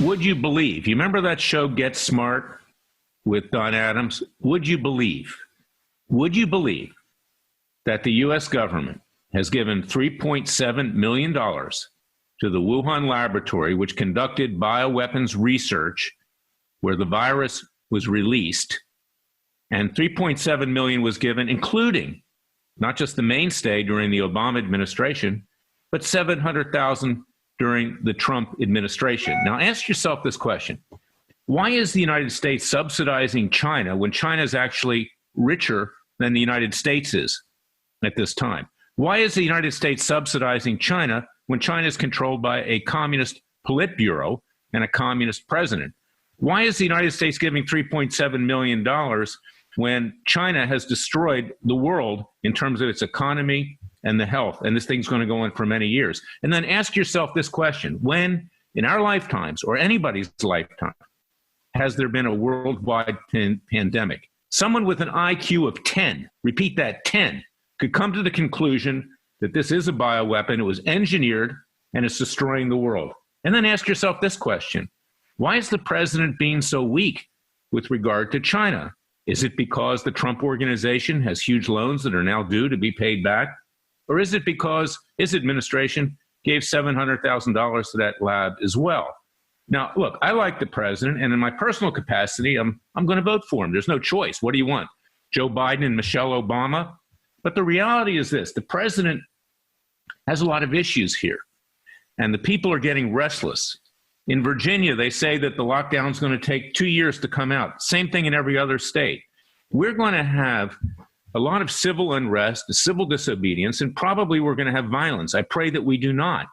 would you believe? You remember that show Get Smart with Don Adams? Would you believe that the U.S. government has given $3.7 million to the Wuhan laboratory, which conducted bioweapons research where the virus was released, and $3.7 million was given, including not just the mainstay during the Obama administration, but $700,000 during the Trump administration. Now, ask yourself this question. Why is the United States subsidizing China when China is actually richer than the United States is at this time? Why is the United States subsidizing China when China is controlled by a communist Politburo and a communist president? Why is the United States giving $3.7 million when China has destroyed the world in terms of its economy and the health? And this thing's going to go on for many years. And then ask yourself this question. When, in our lifetimes or anybody's lifetime, has there been a worldwide pandemic? Someone with an IQ of 10, repeat that, 10, could come to the conclusion that this is a bioweapon, it was engineered, and it's destroying the world. And then ask yourself this question. Why is the president being so weak with regard to China? Is it because the Trump organization has huge loans that are now due to be paid back? Or is it because his administration gave $700,000 to that lab as well? Now, look, I like the president, and in my personal capacity, I'm going to vote for him. There's no choice. What do you want? Joe Biden and Michelle Obama? But the reality is this. The president has a lot of issues here, and the people are getting restless. In Virginia, they say that the lockdown is going to take 2 years to come out. Same thing in every other state. We're going to have a lot of civil unrest, civil disobedience, and probably we're going to have violence. I pray that we do not,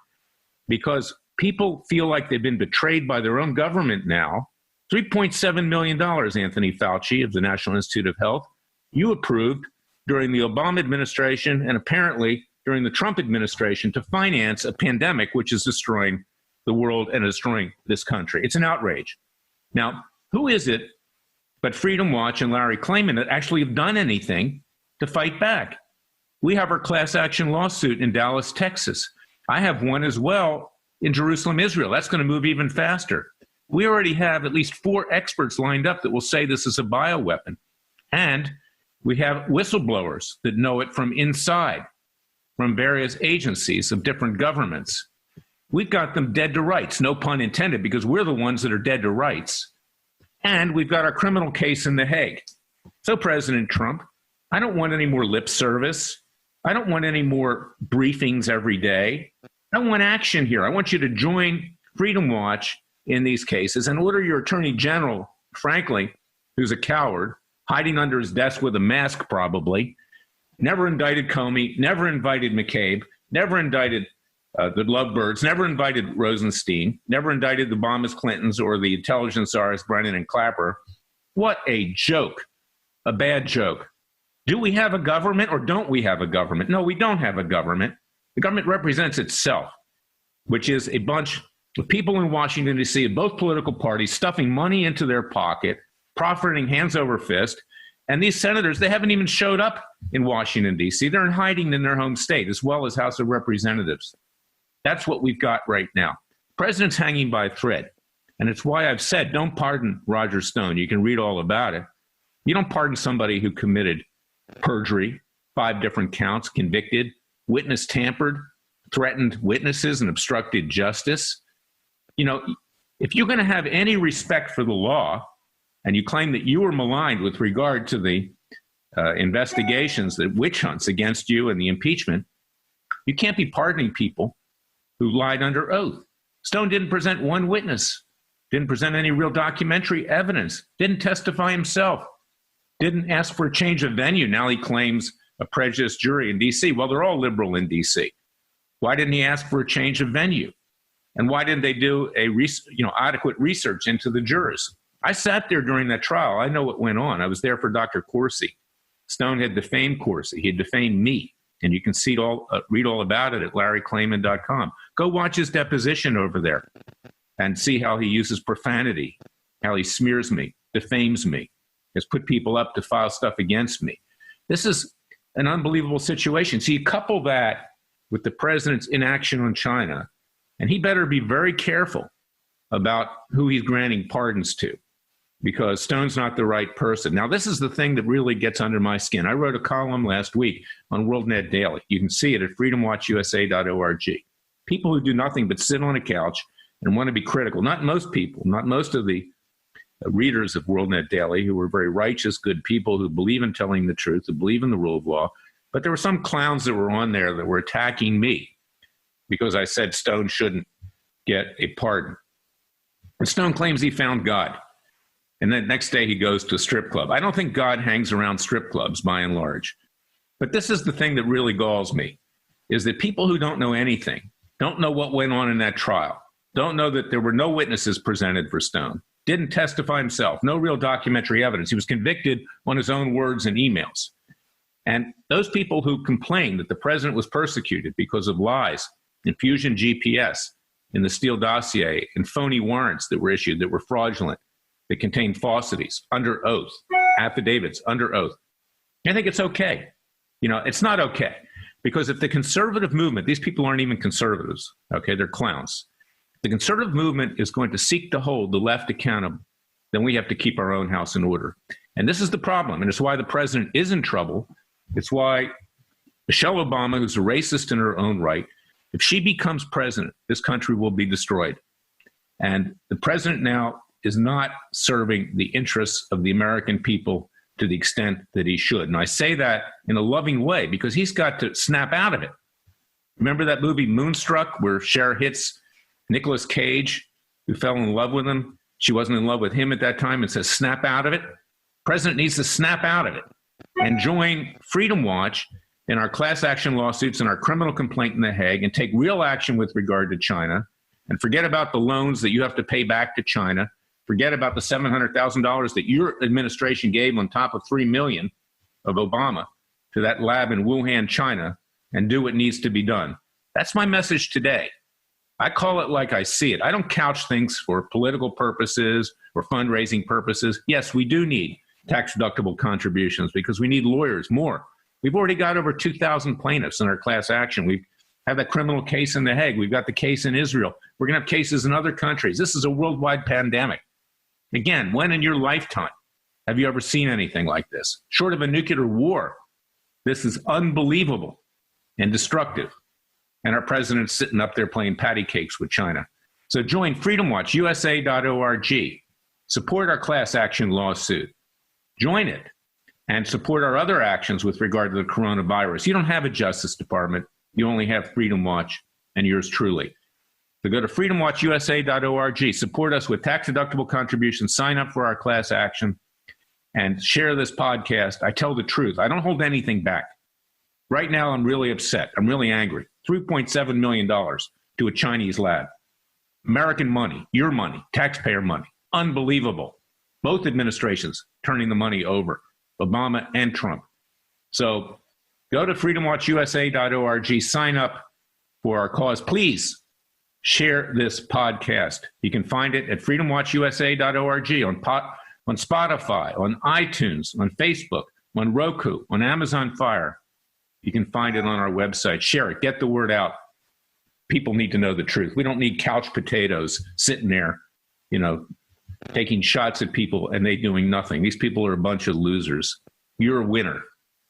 because people feel like they've been betrayed by their own government now. $3.7 million, Anthony Fauci of the National Institute of Health, you approved during the Obama administration and apparently during the Trump administration to finance a pandemic which is destroying the world and destroying this country. It's an outrage. Now, who is it but Freedom Watch and Larry Klayman that actually have done anything to fight back? We have our class action lawsuit in Dallas, Texas. I have one as well in Jerusalem, Israel. That's going to move even faster. We already have at least 4 experts lined up that will say this is a bioweapon. And we have whistleblowers that know it from inside, from various agencies of different governments. We've got them dead to rights, no pun intended, because we're the ones that are dead to rights. And we've got our criminal case in The Hague. So, President Trump, I don't want any more lip service. I don't want any more briefings every day. I want action here. I want you to join Freedom Watch in these cases and order your Attorney General, frankly, who's a coward, hiding under his desk with a mask probably, never indicted Comey, never invited McCabe, never indicted the Lovebirds, never invited Rosenstein, never indicted the Obamas, Clintons, or the intelligence czars, Brennan and Clapper. What a joke, a bad joke. Do we have a government or don't we have a government? No, we don't have a government. The government represents itself, which is a bunch of people in Washington, D.C., of both political parties, stuffing money into their pocket, profiting hands over fist. And these senators, they haven't even showed up in Washington, D.C. They're hiding in their home state, as well as House of Representatives. That's what we've got right now. The president's hanging by a thread. And it's why I've said, don't pardon Roger Stone. You can read all about it. You don't pardon somebody who committed perjury, 5 different counts, convicted, witness tampered, threatened witnesses, and obstructed justice. You know, if you're going to have any respect for the law, and you claim that you were maligned with regard to the investigations, the witch hunts against you and the impeachment, you can't be pardoning people who lied under oath. Stone didn't present one witness, didn't present any real documentary evidence, didn't testify himself, didn't ask for a change of venue. Now he claims a prejudiced jury in D.C. Well, they're all liberal in D.C. Why didn't he ask for a change of venue? And why didn't they do a adequate research into the jurors? I sat there during that trial. I know what went on. I was there for Dr. Corsi. Stone had defamed Corsi. He had defamed me. And you can read all about it at larryclayman.com. Go watch his deposition over there and see how he uses profanity, how he smears me, defames me, has put people up to file stuff against me. This is an unbelievable situation. So you couple that with the president's inaction on China, and he better be very careful about who he's granting pardons to, because Stone's not the right person. Now, this is the thing that really gets under my skin. I wrote a column last week on WorldNet Daily. You can see it at freedomwatchusa.org. People who do nothing but sit on a couch and want to be critical. Not most people, not most of the readers of WorldNet Daily, who were very righteous, good people who believe in telling the truth, who believe in the rule of law. But there were some clowns that were on there that were attacking me because I said Stone shouldn't get a pardon. And Stone claims he found God. And then next day he goes to a strip club. I don't think God hangs around strip clubs by and large. But this is the thing that really galls me, is that people who don't know anything, don't know what went on in that trial, don't know that there were no witnesses presented for Stone, didn't testify himself, no real documentary evidence. He was convicted on his own words and emails. And those people who complain that the president was persecuted because of lies, Fusion GPS, in the Steele dossier, and phony warrants that were issued that were fraudulent, that contained falsities, under oath, affidavits, under oath. I think it's okay. You know, it's not okay. Because if the conservative movement, these people aren't even conservatives, okay, they're clowns. The conservative movement is going to seek to hold the left accountable, then we have to keep our own house in order. And this is the problem, and it's why the president is in trouble. It's why Michelle Obama, who's a racist in her own right, if she becomes president, this country will be destroyed. And the president now is not serving the interests of the American people to the extent that he should. And I say that in a loving way because he's got to snap out of it. Remember that movie Moonstruck, where Cher hits Nicolas Cage, who fell in love with him? She wasn't in love with him at that time, and says, snap out of it. President needs to snap out of it and join Freedom Watch in our class action lawsuits and our criminal complaint in The Hague, and take real action with regard to China, and forget about the loans that you have to pay back to China. Forget about the $700,000 that your administration gave on top of $3 million of Obama to that lab in Wuhan, China, and do what needs to be done. That's my message today. I call it like I see it. I don't couch things for political purposes or fundraising purposes. Yes, we do need tax-deductible contributions because we need lawyers more. We've already got over 2,000 plaintiffs in our class action. We have that criminal case in The Hague. We've got the case in Israel. We're going to have cases in other countries. This is a worldwide pandemic. Again, when in your lifetime have you ever seen anything like this? Short of a nuclear war, this is unbelievable and destructive. And our president's sitting up there playing patty cakes with China. So join freedomwatchusa.org. Support our class action lawsuit. Join it and support our other actions with regard to the coronavirus. You don't have a Justice Department. You only have Freedom Watch and yours truly. So go to freedomwatchusa.org. Support us with tax-deductible contributions. Sign up for our class action and share this podcast. I tell the truth. I don't hold anything back. Right now, I'm really upset. I'm really angry. $3.7 million to a Chinese lab. American money, your money, taxpayer money. Unbelievable. Both administrations turning the money over, Obama and Trump. So go to freedomwatchusa.org. Sign up for our cause. Please share this podcast. You can find it at freedomwatchusa.org on Spotify, on iTunes, on Facebook, on Roku, on Amazon Fire. You can find it on our website. Share it. Get the word out. People need to know the truth. We don't need couch potatoes sitting there, you know, taking shots at people and they doing nothing. These people are a bunch of losers. You're a winner.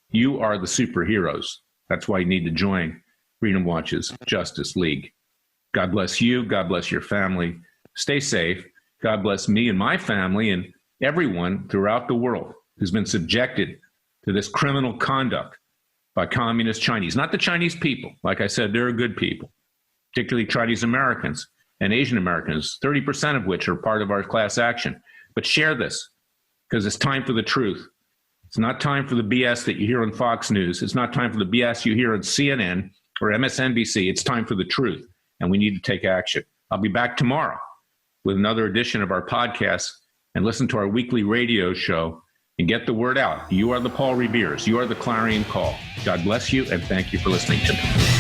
You are the superheroes. That's why you need to join Freedom Watch's Justice League. God bless you. God bless your family. Stay safe. God bless me and my family and everyone throughout the world who's been subjected to this criminal conduct by communist Chinese. Not the Chinese people. Like I said, they're good people, particularly Chinese Americans and Asian Americans, 30% of which are part of our class action. But share this because it's time for the truth. It's not time for the BS that you hear on Fox News. It's not time for the BS you hear on CNN or MSNBC. It's time for the truth, and we need to take action. I'll be back tomorrow with another edition of our podcast, and listen to our weekly radio show and get the word out. You are the Paul Revere's. You are the Clarion Call. God bless you, and thank you for listening to me.